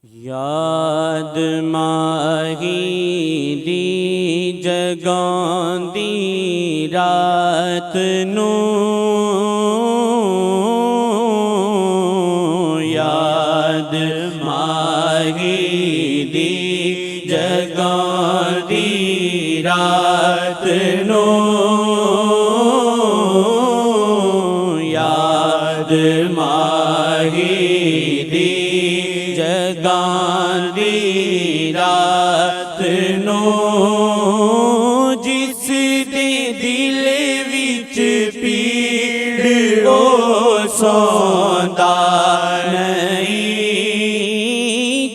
याद माही दी जगांदी रात नू, याद माही दी जगांदी रात नू, याद माही दी जगांदी रात नू, जिस दे दिल विच पीड़ ओ सौंदा नहीं,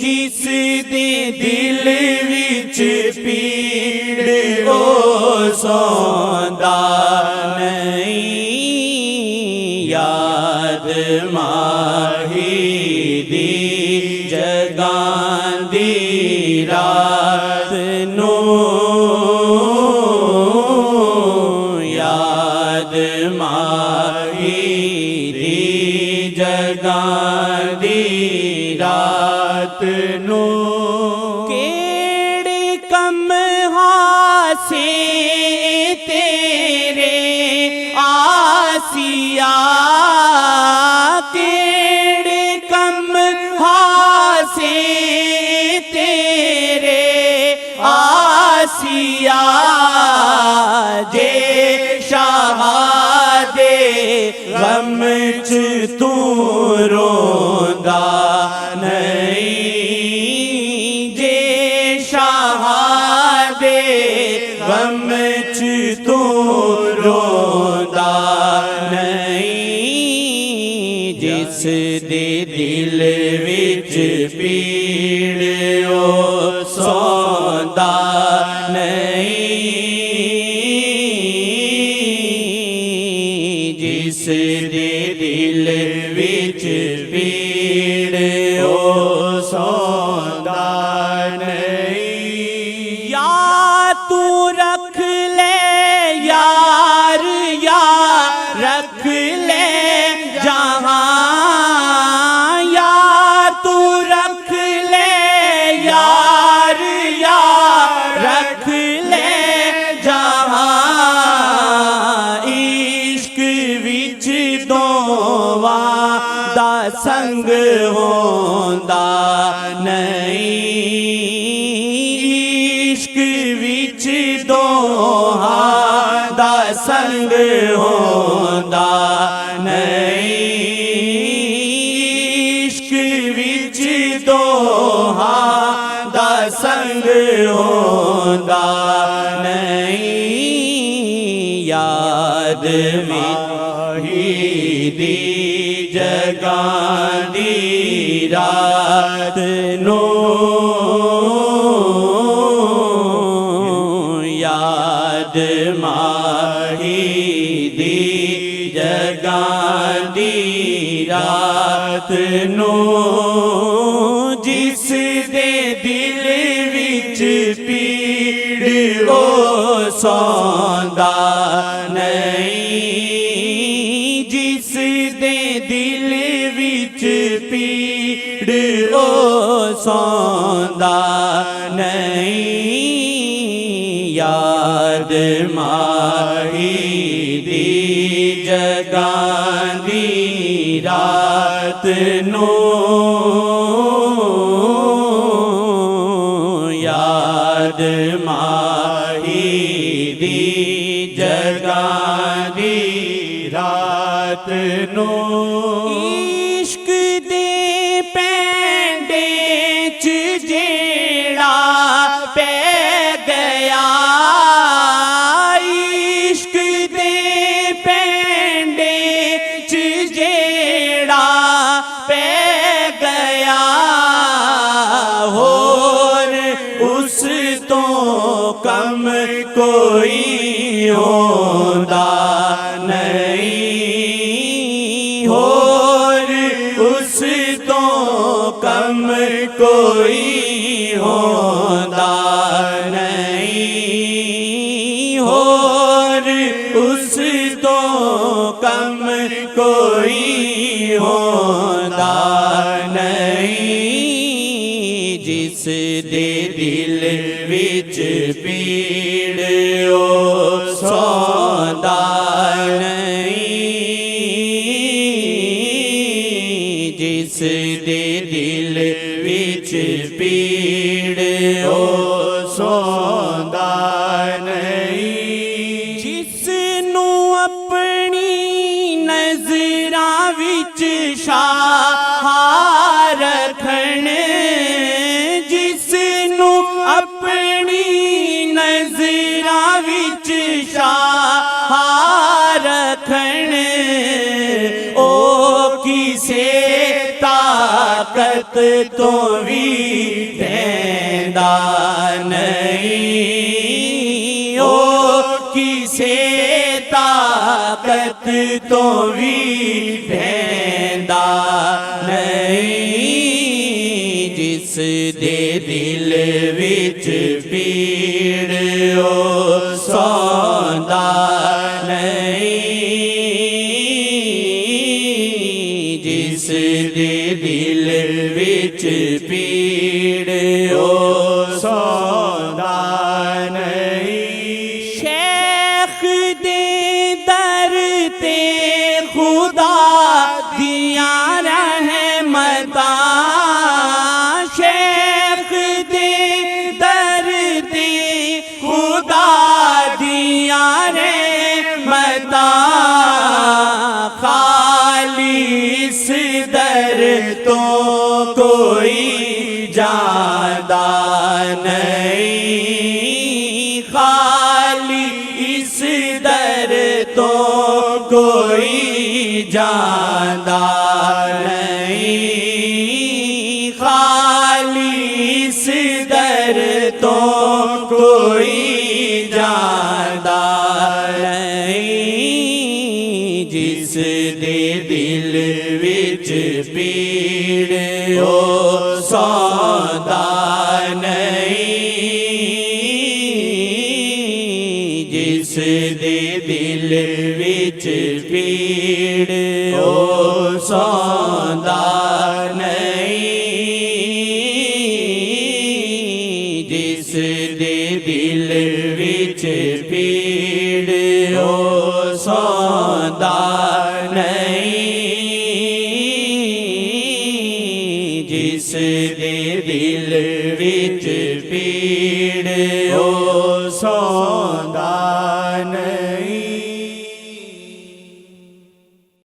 जिस दे दिल विच पीड़ ओ सौंदा नहीं, याद माही दी जगांदी रात नू, याद माही दी जगांदी रात नू, केड़े कम हासे तेरे आसिया, केड़े कम हासे तेरे आसिया, जे शहादे गम च तू रोंदा नहीं, जे शहादे गम च तू रोंदा नहीं, जिस दे दिल विच पीड़ ओ सौंदा नहीं, जिस दे दिल विच पीड़ ओ सौंदा नहीं, या तू रख ले यार, या रख ले जहां, या तू रख ले यार, या रख ले जहां, इश्क विच दोवां दा संग होंदा नहीं, इश्क विच दोहां दा संग होंदा नहीं, इश्क विच दोहां दा संग होंदा नहीं, याद माही दी जगांदी रात नू, याद माही दी जगांदी रात नू, जिस दे दिल विच पीड़ ओ सौंदा नहीं, जिस दे दिल विच पीड़ ओ सौंदा नहीं, याद माही दी जगांदी रात नू, याद माही दी जगांदी रात नू, इश्क दे पैंडे च जेड़ा पै गया, इश्क दे पैंडे च जेड़ा पै गया, होर उस तो कम कोई होंदा नहीं, होर उस तो कम कोई होंदा नहीं, होर उस तो कम कोई होंदा नहीं, जिस दे दिल विच पीड़ ओ सौंदा नहीं, जिस दे दिल विच पीड़ ओ सौंदा नहीं, जिसनू अपनी नज़रां विच शाह रखण, जिसनू अपनी नज़रां विच शाह रखण, ओ किसे ताकत तो भी देंदा नहीं, ओ किसे ताकत तो भी देंदा नहीं, जिस दे दिल विच पीड़ ओ सौंदा नहीं, जिस दे दिल विच पीड़ ओ सौंदा नहीं। शेख दे दर ते खुदा दिया रहमतां, शेख दे दर ते खुदा दिया रहमतां, खाली इस दर तो कोई जादा नहीं, खाली इस दर तो कोई जादा नहीं, खाली इस दर तो कोई जादा नहीं, जिस दे दिल विच पीड़ ओ सौंदा नहीं, जिस दे दिल विच पीड़ ओ सौंदा नहीं, जिस दे दिल विच पीड़ ओ सौंदा नहीं, जिस दे दिल विच पीड़ ओ